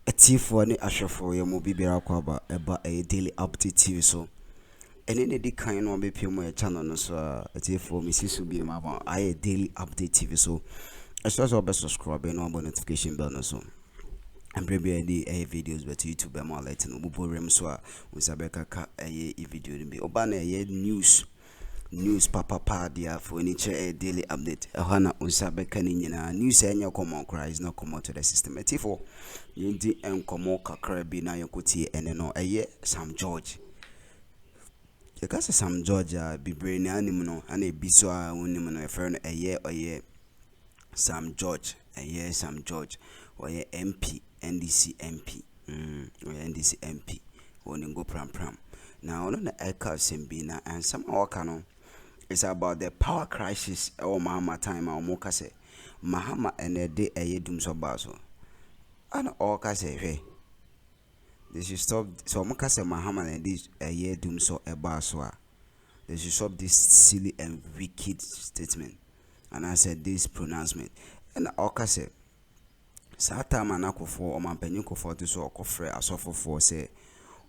Atiefo ne ahwefo ye mo bibira kwaba eba daily update TV so ene ne di kan no be pie mo e channel no so atiefo mi sisu bi ma ba aye daily update TV so so be subscribe no abo notification bell no so and prepare the videos but YouTube am let no bo rem so a unsabe kaka aye video ni be oba na aye news papa dia for any daily update hana unsabe kan nyina news enya common cry is not common to the system atiefo yindi enkomo kakra bi na yakotie ene no Sam George yekasa Sam George bibre ni anim no ana ebiso a wonim no efer no Sam George Sam George oye MP NDC MP NDC MP woni go pram na ono na eka sembi na ansam awaka no it's about the power crisis or Mahama time or moka say Mahama ene de dum so baso and all ka say hey they should stop so moka say Mahama and this dum so baso they should stop this silly and wicked statement and I said this pronouncement and all ka say sata manakofo o mampanyin kofo to so okofre asofofo say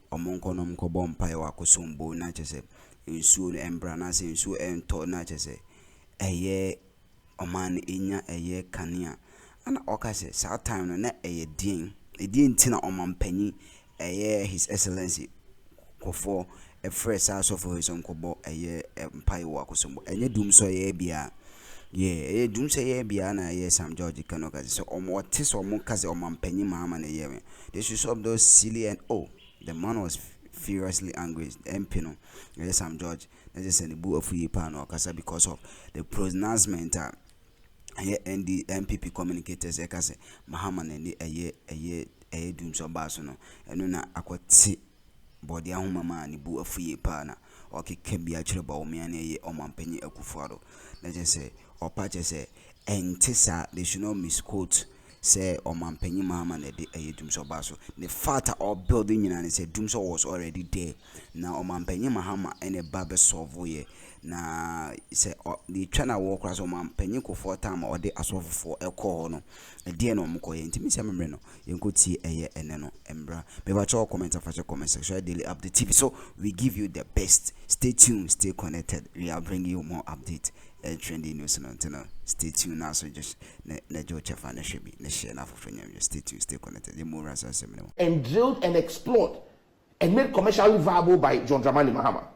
omonkonom ko bompa wa kosombo na chese nsuo no embra na se nsuo ento na chese oman enya kanea ana okase sa time no na din ntina omampanyi his excellency kofo fresh as of his onkobo mpai wa kosombo enye dum so bia dum so bia na Sam George kanoka so omote so omokaze omampanyi mama na they should stop those silly and the man was furiously angry. MP no, Sam George, they just send the book of Yipano Kasa because of the pronouncement. And the MPP communicators, Ekase, Mahaman and the doom so basono, and no akwati body mama and the book of Yipana, or can be actually Bawumia and or Mampenny Ekufado. They just say, or Patches say, and Tessa, they should not misquote. Say Mampenny mama and the doom so baso. The father of building and said doom so was already there. Now Mampenny Mahama and a barber solve na say the China workers or Mampenny ko for time or the aso for a corner. A dear no moko intimacy membrano. You could see and no embra. Bevacho comment of a comment section daily update TV. So we give you the best. Stay tuned, stay connected. We are bringing you more update. Trendy news and stay tuned now. So just Joe Chefana should be share enough of stay tuned, stay connected. The more as and drilled and explored and made commercially viable by John Dramani Mahama.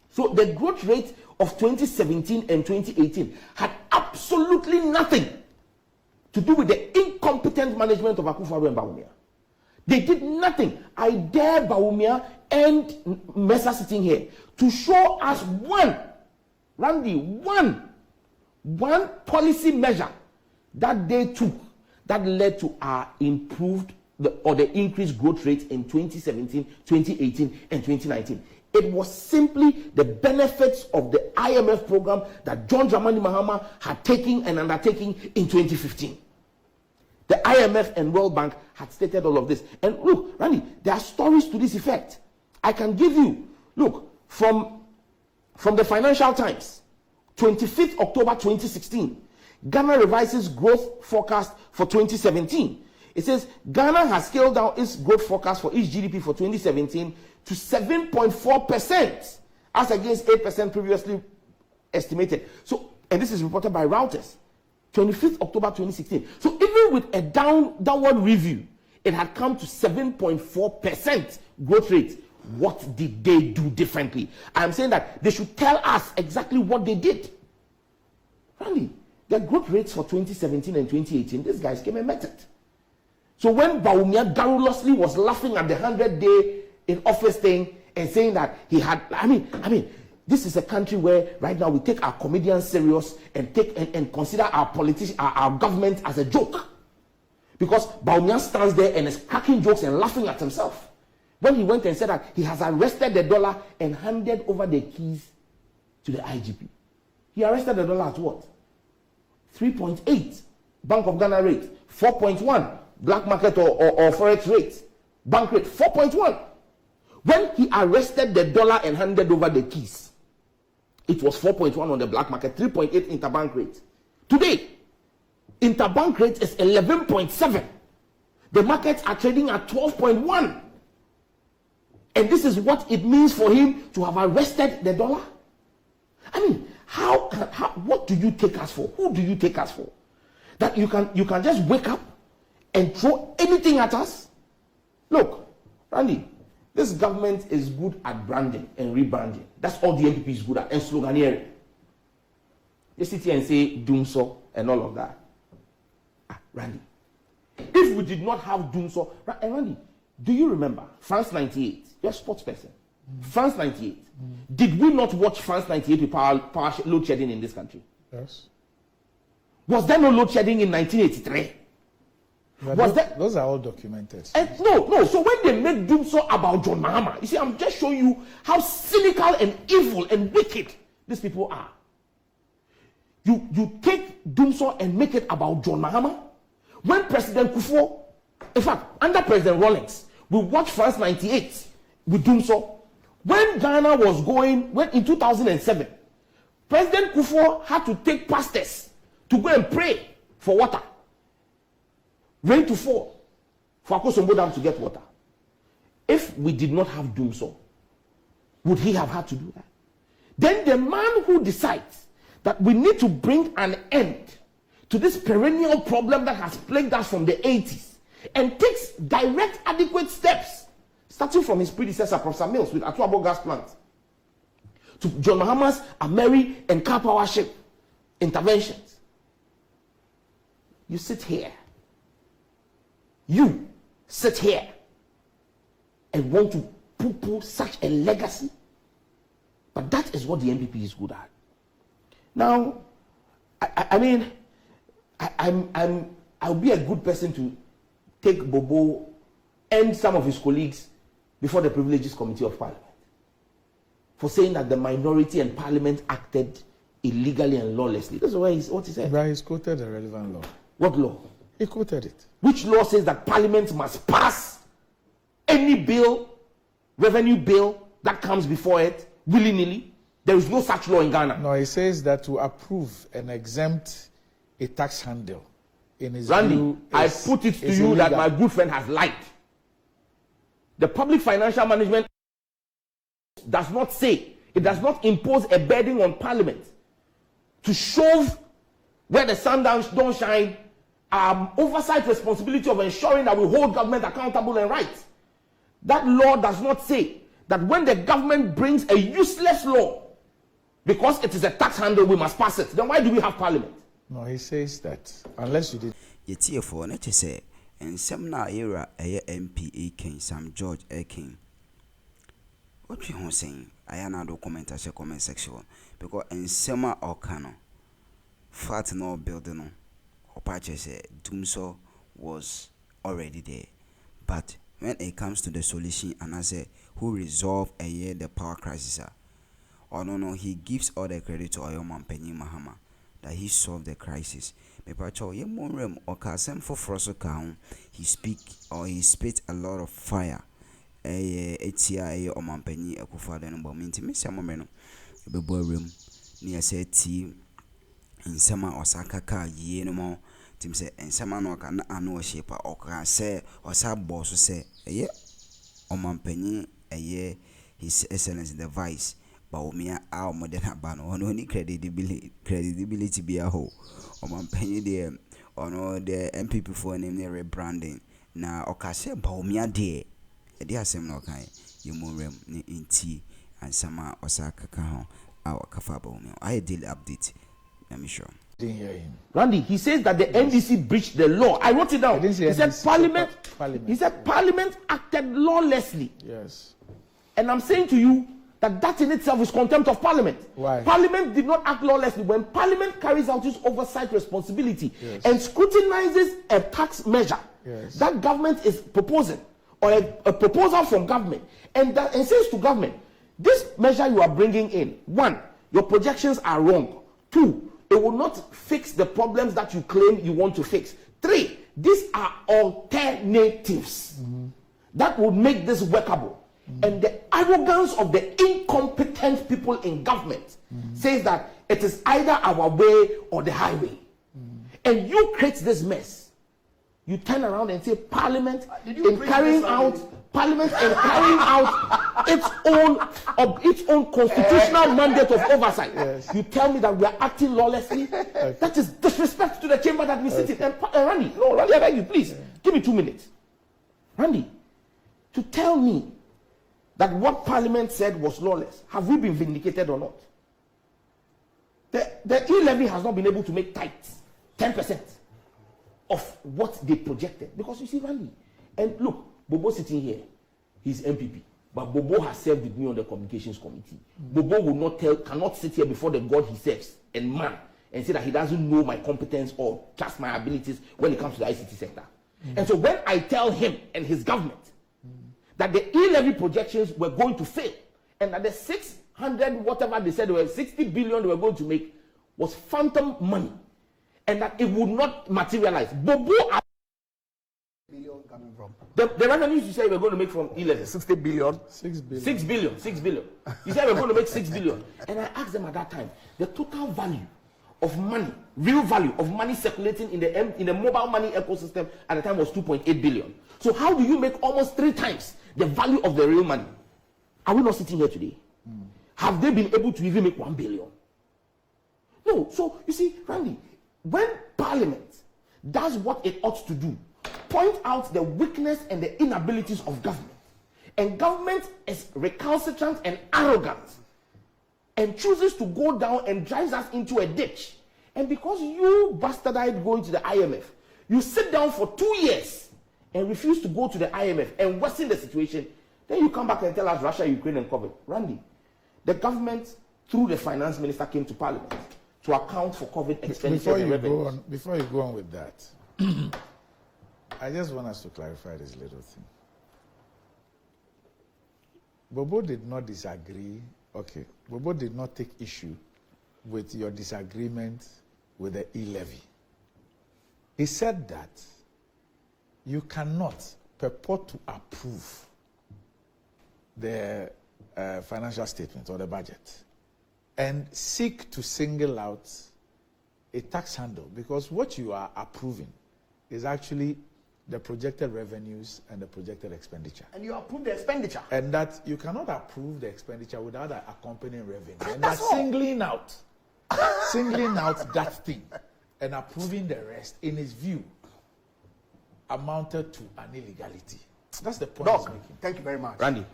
So the growth rate of 2017 and 2018 had absolutely nothing to do with the incompetent management of Akufo-Addo and Bawumia. They did nothing. I dare Bawumia and Mesa sitting here to show us one policy measure that they took that led to our improved the increased growth rate in 2017, 2018, and 2019. It was simply the benefits of the IMF program that John Dramani Mahama had taken and undertaken in 2015. The IMF and World Bank had stated all of this. And look, Randy, there are stories to this effect. I can give you, look, from the Financial Times, 25th October 2016, Ghana revises growth forecast for 2017. It says Ghana has scaled down its growth forecast for its GDP for 2017 to 7.4%, as against 8% previously estimated. So, and this is reported by Reuters, 25th October 2016. So even with a downward review, it had come to 7.4% growth rate. What did they do differently? I'm saying that they should tell us exactly what they did. Really, the growth rates for 2017 and 2018, these guys came and met it. So when Bawumia garrulously was laughing at the 100-day in office thing and saying that he had, I mean, this is a country where right now we take our comedians serious and take and consider our politicians, our government as a joke, because Bawumia stands there and is cracking jokes and laughing at himself. When he went and said that he has arrested the dollar and handed over the keys to the IGP. He arrested the dollar at what? 3.8 Bank of Ghana rate, 4.1 black market or forex rate, bank rate, 4.1. When he arrested the dollar and handed over the keys, it was 4.1 on the black market, 3.8 interbank rate. Today, interbank rate is 11.7. The markets are trading at 12.1. And this is what it means for him to have arrested the dollar. I mean, what do you take us for? Who do you take us for? That you can just wake up and throw anything at us? Look, Randy, this government is good at branding and rebranding. That's all the NPP is good at, and sloganeering. They sit here and say doomso and all of that. Randy, if we did not have doomso, and Randy, do you remember France 98? You're a sports person. France 98. Did we not watch France 98 with power load shedding in this country? Yes. Was there no load shedding in 1983? Those are all documented. No. So when they make doomso about John Mahama, you see, I'm just showing you how cynical and evil and wicked these people are. You take doomso and make it about John Mahama. When President Kufuor, in fact, under President Rawlings, we watched France 98 with doomso. When Ghana was in 2007, President Kufuor had to take pastors to go and pray for water. Rain to fall for Akosombo Dam to get water. If we did not have doomso, would he have had to do that? Then the man who decides that we need to bring an end to this perennial problem that has plagued us from the 80s and takes direct, adequate steps, starting from his predecessor, Professor Mills, with Atuabo gas plant, to John Mahama's Ameri and car power ship interventions. You sit here and want to poo-poo such a legacy, but that is what the NPP is good at. Now, I'll be a good person to take Bobo and some of his colleagues before the Privileges Committee of Parliament for saying that the minority and Parliament acted illegally and lawlessly. That's what he said. But he's quoted a relevant law. What law? He quoted it. Which law says that Parliament must pass any bill, revenue bill that comes before it willy-nilly? There is no such law in Ghana. No, he says that to approve and exempt a tax handle in his Randy, view I put it to you illegal. that my good friend has lied. The public financial management does not say, it does not impose a burden on Parliament to shove where the sun don't shine, oversight responsibility of ensuring that we hold government accountable and right. That law does not say that when the government brings a useless law, because it is a tax handle, we must pass it. Then why do we have Parliament? No, he says that unless you did. Yeti for na say ensem na era MPA King Sam George King. What you saying? I am do comment as a comment section because ensema okano fat no building no opache say doomso was already there, but when it comes to the solution and I say who resolve the power crisis, or no, he gives all the credit to Oyoman Penny Mahama that he solved the crisis. Me pacho ye monrem or kasem for froso kaun he spit a lot of fire. Etia Oman Penny Akufa then about me to miss some moment the boy room near say tea in summer Osaka car ye no more. Tim say and some no can no shaper or can say or sub boss say Oman Penny his excellence the vice Bawumia our modern habano on only credibility be a whole Oman Penny there on all the MPP for name rebranding na okase Bawumia there edi asem no kan yemorem ni inti and sama Osaka ka our kafa Bawumia I daily update let me show. Didn't hear him. Randy, he says that the NDC breached the law. I wrote it down. He said Parliament. He said Parliament acted lawlessly. Yes. And I'm saying to you that in itself is contempt of Parliament. Why? Parliament did not act lawlessly. When Parliament carries out its oversight responsibility and scrutinizes a tax measure that government is proposing, or a proposal from government, and says to government, this measure you are bringing in, 1, your projections are wrong. 2, it will not fix the problems that you claim you want to fix. 3, these are alternatives that would make this workable. And the arrogance of the incompetent people in government says that it is either our way or the highway. And you create this mess. you turn around and say Parliament in carrying out its own constitutional mandate of oversight. Yes. You tell me that we are acting lawlessly. Okay. That is disrespect to the chamber that we sit in. And Randy, I beg you, please give me 2 minutes. Randy, to tell me that what Parliament said was lawless, have we been vindicated or not? The E-Levy has not been able to make tithes 10% of what they projected. Because you see, Randy, and look, Bobo sitting here, he's MPP, but Bobo has served with me on the communications committee. Bobo cannot sit here before the God he serves and man and say that he doesn't know my competence or trust my abilities when it comes to the ICT sector. And so when I tell him and his government that the E-Levy projections were going to fail and that the 600 whatever they said, they were 60 billion they were going to make was phantom money and that it would not materialize. Bobo coming from the revenues you say we're going to make from E-Levy 60 billion. 6 billion. 6 billion. 6 billion. You said we're going to make 6 billion. And I asked them at that time, the total value of money, real value of money circulating in the mobile money ecosystem at the time was 2.8 billion. So how do you make almost 3 times the value of the real money? Are we not sitting here today? Have they been able to even make 1 billion? No. So you see, Randy, when Parliament does what it ought to do, point out the weakness and the inabilities of government, and government is recalcitrant and arrogant and chooses to go down and drives us into a ditch, and because you bastardized going to the IMF, you sit down for 2 years and refuse to go to the IMF and worsen the situation, then you come back and tell us Russia, Ukraine and COVID. Randy, the government through the finance minister came to Parliament to account for COVID expenditure and revenues. Before you go on with that, I just want us to clarify this little thing. Bobo did not disagree. Okay, Bobo did not take issue with your disagreement with the E-Levy. He said that you cannot purport to approve the financial statement or the budget and seek to single out a tax handle, because what you are approving is actually the projected revenues and the projected expenditure. And you approve the expenditure. And that you cannot approve the expenditure without an accompanying revenue. And that's singling out that thing and approving the rest, in his view, amounted to an illegality. That's the point he's making. Thank you very much. Randy,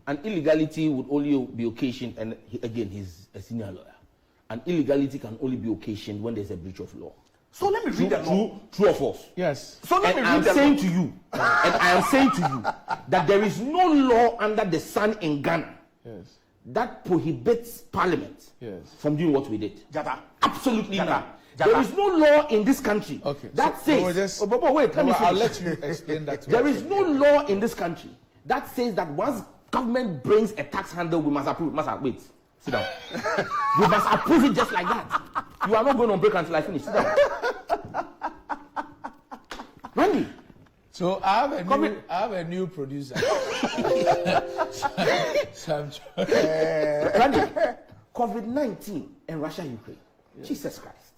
an illegality would only be occasioned, and again, he's a senior lawyer. An illegality can only be occasioned when there's a breach of law. So let me read the law. True or false? Yes. So let me read I'm the saying law. to you, and I am saying to you that there is no law under the sun in Ghana that prohibits Parliament from doing what we did. Jada. Absolutely Jada. none. Jada. There is no law in this country that says. Wait, let me finish. I'll let you explain that to There is no law in this country that says that once government brings a tax handle, we must approve. Wait, sit down. We must approve it just like that. You are not going on break until I finish. Sit down. Randy. So I have a new producer. Randy, COVID-19 and Russia, Ukraine. Yes. Jesus Christ.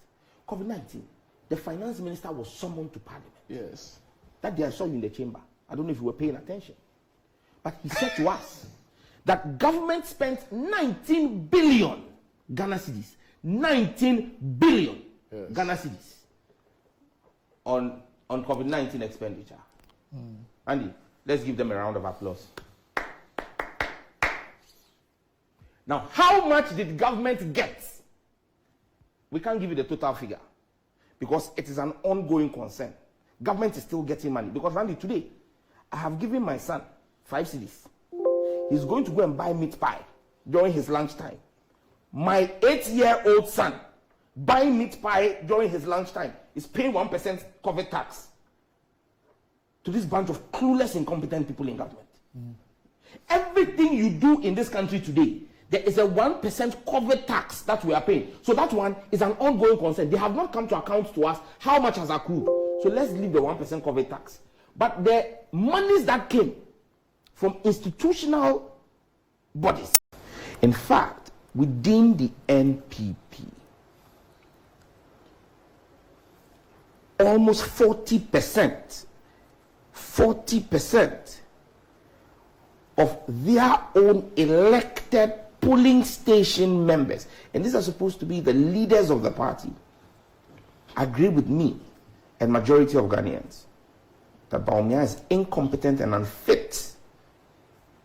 COVID-19. The finance minister was summoned to Parliament. Yes. That day I saw you in the chamber. I don't know if you were paying attention. But he said to us that government spent 19 billion Ghana cedis. 19 billion Ghana cedis on COVID-19 expenditure. Andy, let's give them a round of applause. Now, how much did government get? We can't give you the total figure because it is an ongoing concern. Government is still getting money because, Randy, today I have given my son 5 cedis. He's going to go and buy meat pie during his lunchtime. My 8-year-old son buying meat pie during his lunchtime is paying 1% COVID tax to this bunch of clueless, incompetent people in government. Everything you do in this country today, there is a 1% COVID tax that we are paying. So that one is an ongoing concern. They have not come to account to us how much has accrued. So let's leave the 1% COVID tax. But the monies that came from institutional bodies, in fact, within the NPP, almost 40% of their own elected polling station members, and these are supposed to be the leaders of the party, agree with me and majority of Ghanaians that Bawumia is incompetent and unfit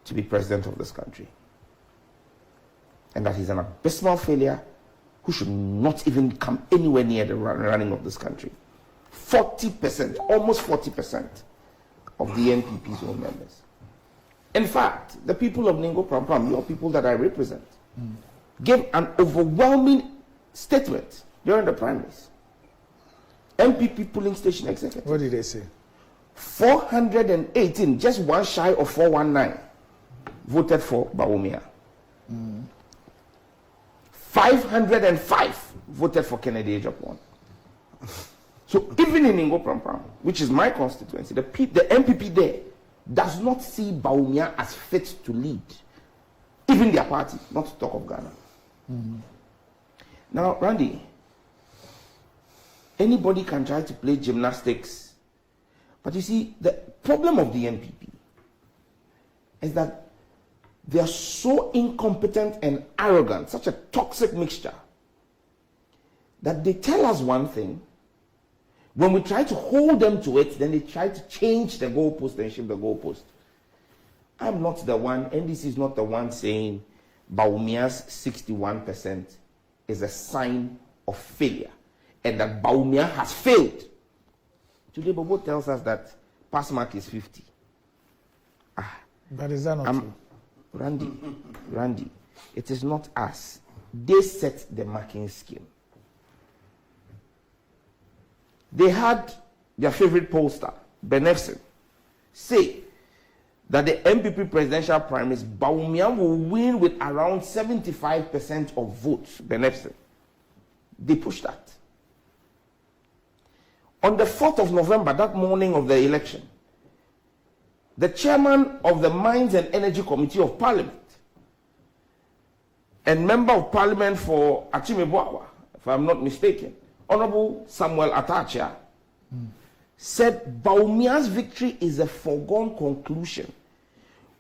to be president of this country, and that he's an abysmal failure who should not even come anywhere near the running of this country. 40%, almost 40% of the NPP's own members. In fact, the people of Ningo Pram, your people that I represent, gave an overwhelming statement during the primaries. MPP polling station executive. What did they say? 418, just one shy of 419, voted for Bawumia. 505 voted for Kennedy Ejapon. So even in Ningo Pram, which is my constituency, the MPP there does not see Bawumia as fit to lead. Even their party, not to talk of Ghana. Now, Randy, anybody can try to play gymnastics, but you see, the problem of the NPP is that they are so incompetent and arrogant, such a toxic mixture, that they tell us one thing. When we try to hold them to it, then they try to change the goalpost and shift the goalpost. I'm not the one, NDC is not the one saying Bawumia's 61% is a sign of failure and that Bawumia has failed. Today, Bobo tells us that pass mark is 50. But is that not true? Randy, it is not us. They set the marking scheme. They had their favorite pollster, Benefson, say that the MPP presidential primaries, Bawumia will win with around 75% of votes. Benefson. They pushed that. On the 4th of November, that morning of the election, the chairman of the Mines and Energy Committee of Parliament and member of Parliament for Achimebwakwa, if I'm not mistaken, Honorable Samuel Atachia, said Bawumia's victory is a foregone conclusion.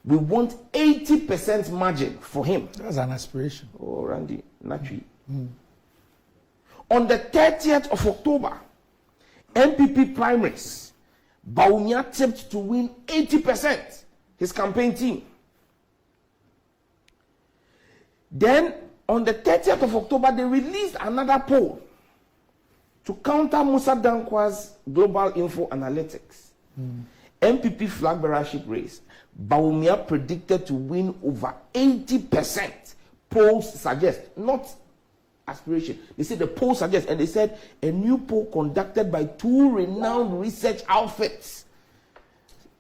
We want 80% margin for him. That's an aspiration. Oh, Randy, naturally. On the 30th of October, MPP primaries, Bawumia tipped to win 80%, his campaign team. Then, on the 30th of October, they released another poll to counter Musa Dankwa's Global Info Analytics. MPP flag bearership race, Bawumia predicted to win over 80%. Polls suggest, not aspiration. They said the poll suggests, and they said a new poll conducted by two renowned research outfits,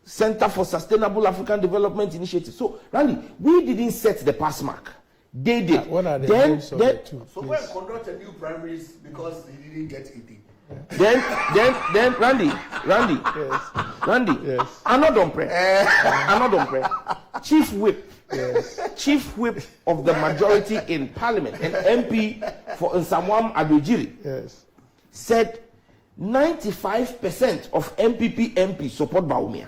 Center for Sustainable African Development Initiative. So, Randy, we didn't set the pass mark. They did. What are the names of the two? So go and conduct a new primaries because he didn't get 80. Then Randy, Yes. Yes. Another Chief Whip. Yes. Chief Whip of the majority in Parliament, an MP for Nsamwam Addo, Yes. said 95% of MPP MPs support Bawumia.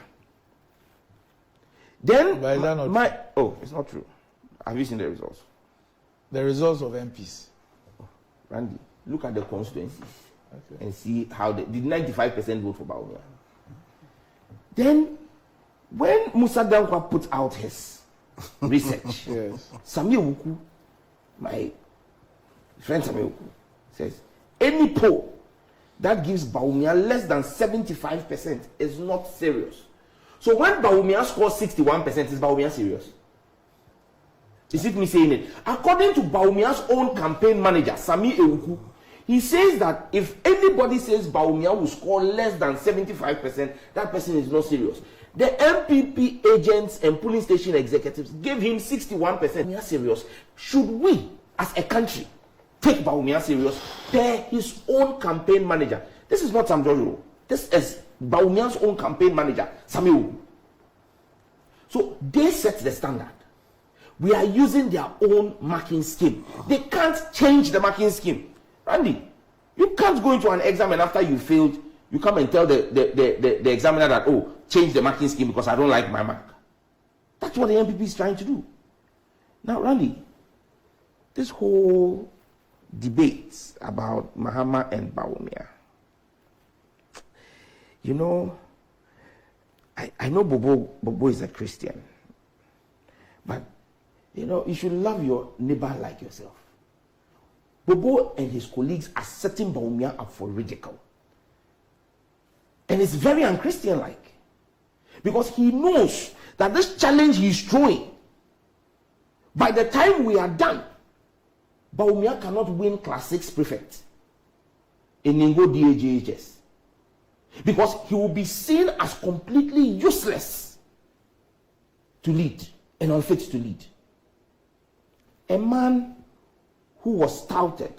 Then But is that not it's not true. Have you seen the results? The results of MPs. Randy, look at the constituencies and see how did 95% vote for Bawumia. Then, when Musa Dankwa put out his research, Yes. Sami Wuku, my friend Sami Wuku, says any poll that gives Bawumia less than 75% is not serious. So when Bawumia scores 61%, is Bawumia serious? Is it me saying it? According to Bawumia's own campaign manager, Sami Ewuku, he says that if anybody says Bawumia will score less than 75%, that person is not serious. The MPP agents and polling station executives gave him 61%. Bawumia serious. Should we, as a country, take Bawumia serious? They're his own campaign manager. This is not Sam Jojo. This is Bawumia's own campaign manager, Sami Ewuku. So they set the standard. We are using their own marking scheme. They can't change the marking scheme. Randy, you can't go into an exam and after you failed, you come and tell the examiner that, oh, change the marking scheme because I don't like my mark. That's what the MPP is trying to do. Now, Randy, this whole debate about Mahama and Bawumia, you know, I know Bobo is a Christian, but, you know, you should love your neighbor like yourself. Bobo and his colleagues are setting Bawumia up for ridicule. And it's very unchristian-like. Because he knows that this challenge he's throwing, by the time we are done, Bawumia cannot win Class 6 prefect in Ningo DAJHS. Because he will be seen as completely useless to lead and unfit to lead. A man who was touted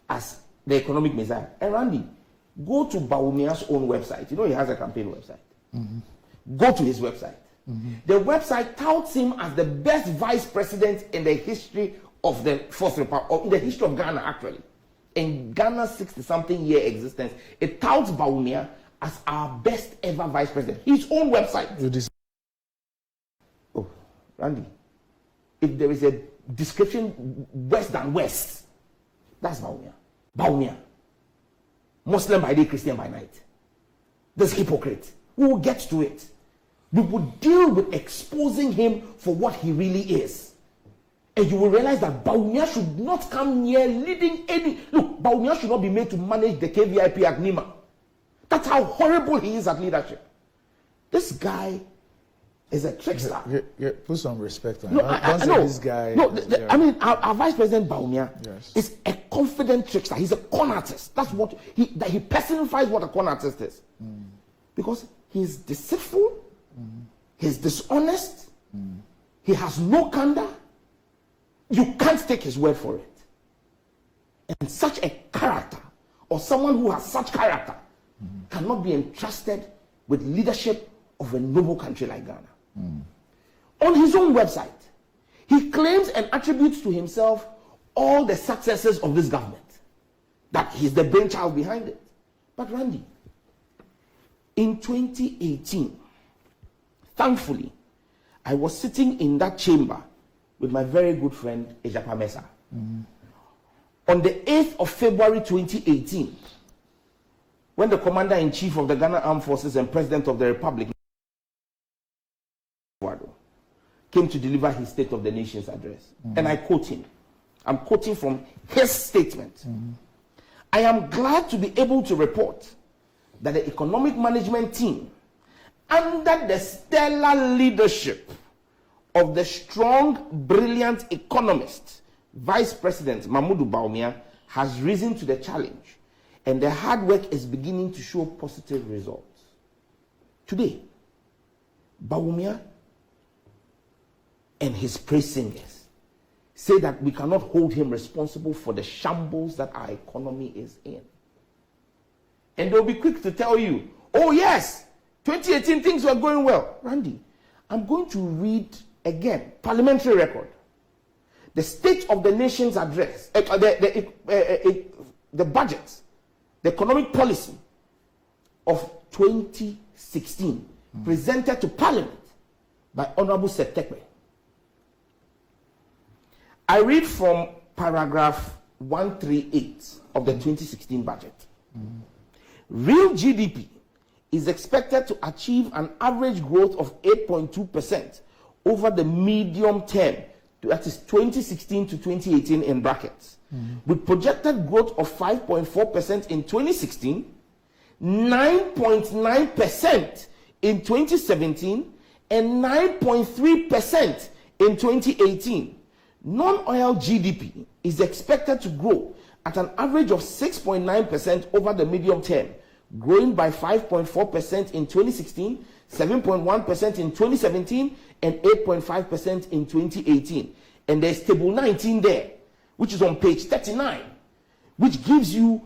as the economic messiah. And Randy, go to Bawumia's own website. You know he has a campaign website. Go to his website. The website touts him as the best vice president in the history of the Fourth Republic, or in the history of Ghana, actually. In Ghana's 60-something year existence, it touts Bawumia as our best ever vice president. His own website. Oh, Randy, if there is a description worse than West, that's Bawumia. Bawumia. Muslim by day, Christian by night. This hypocrite. We will get to it. We will deal with exposing him for what he really is. And you will realize that Bawumia should not come near leading any... Look, Bawumia should not be made to manage the KVIP at NIMA. That's how horrible he is at leadership. This guy is a trickster. Put some respect on him. No, I know. This guy... No, I mean, our Vice President Bawumia is a confident trickster. He's a con artist. That's what... He personifies what a con artist is. Because he's deceitful, he's dishonest, he has no candor. You can't take his word for it. And such a character, or someone who has such character, cannot be entrusted with leadership of a noble country like Ghana. On his own website, he claims and attributes to himself all the successes of this government, that he's the brainchild behind it. But Randy, in 2018, thankfully, I was sitting in that chamber with my very good friend, Ejapa Mesa. On the 8th of February 2018, when the Commander-in-Chief of the Ghana Armed Forces and President of the Republic came to deliver his State of the Nation's address. And I quote him. I'm quoting from his statement. I am glad to be able to report that the economic management team, under the stellar leadership of the strong, brilliant economist, Vice President Mahmoud Bawumia, has risen to the challenge, and their hard work is beginning to show positive results. Today, Bawumia and his praise singers say that we cannot hold him responsible for the shambles that our economy is in. And they'll be quick to tell you, oh yes, 2018 things were going well. Randy, I'm going to read again, parliamentary record. The State of the Nation's address, the budget, the economic policy of 2016, presented to Parliament by Honorable Sìllỵ. I read from paragraph 138 of the 2016 budget. Real GDP is expected to achieve an average growth of 8.2% over the medium term, that is 2016 to 2018 in brackets, with projected growth of 5.4% in 2016, 9.9% in 2017, and 9.3% in 2018. Non-oil GDP is expected to grow at an average of 6.9% over the medium term, growing by 5.4% in 2016, 7.1% in 2017, and 8.5% in 2018. And there's table 19 there, which is on page 39, which gives you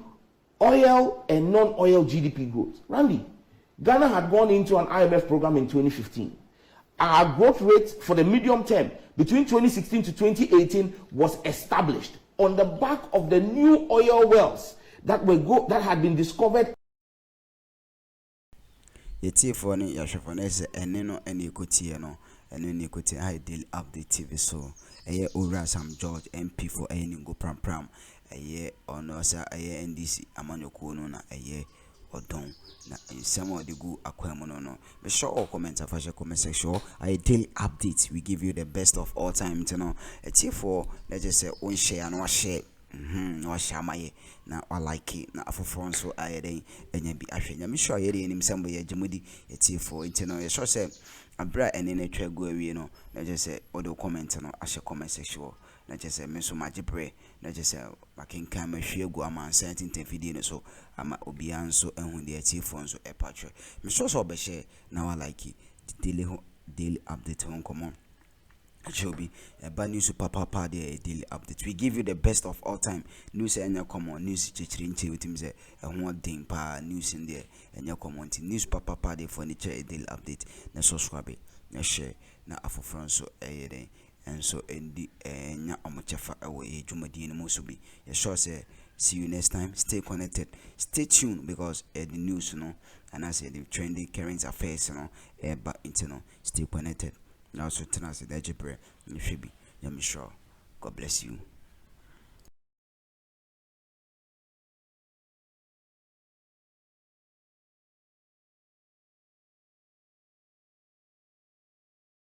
oil and non-oil GDP growth. Randy, Ghana had gone into an IMF program in 2015. Our growth rate for the medium term between 2016 to 2018 was established on the back of the new oil wells that had been discovered Yeti for ne yashafone ene no ene kotie no ene ne kotie I Daily Update TV so eye Owura Sam George MP for eye ngo pram eye ono sa eye NDC amanyoko no na eye odon na nsem odi gu akwam no be sure all comment afashe comment section I Daily Update we give you the best of all time you know eti for let's just say on share no share no shamaye na like na afoforo nso ayede enya bi ahwe nya me sure ayede enim sembo ye gemudi etifo enti no ye sure say abra ene na twa go awie no na je say odo comment no ahye comment section na je say me so magipre na je say makenkan mahwe gu amansa tintin no so ama obia nso ehun de etifo nso epatwe me sure so obehye na wa like daily update on common. Chobi ba news papa the daily update we give you the best of all time news enya common news chichiri nche wetim say ehun den pa news in there enya common news papa the furniture daily update na subscribe na share na afoforo so eyeden enso endi enya omochefa ewo ejumadi ni muso bi ya sure say see you next time stay connected stay tuned because the news no and I say the trending current affairs no but internal stay connected. Now, so tonight, that's a prayer. You should be. Let me sure. God bless you.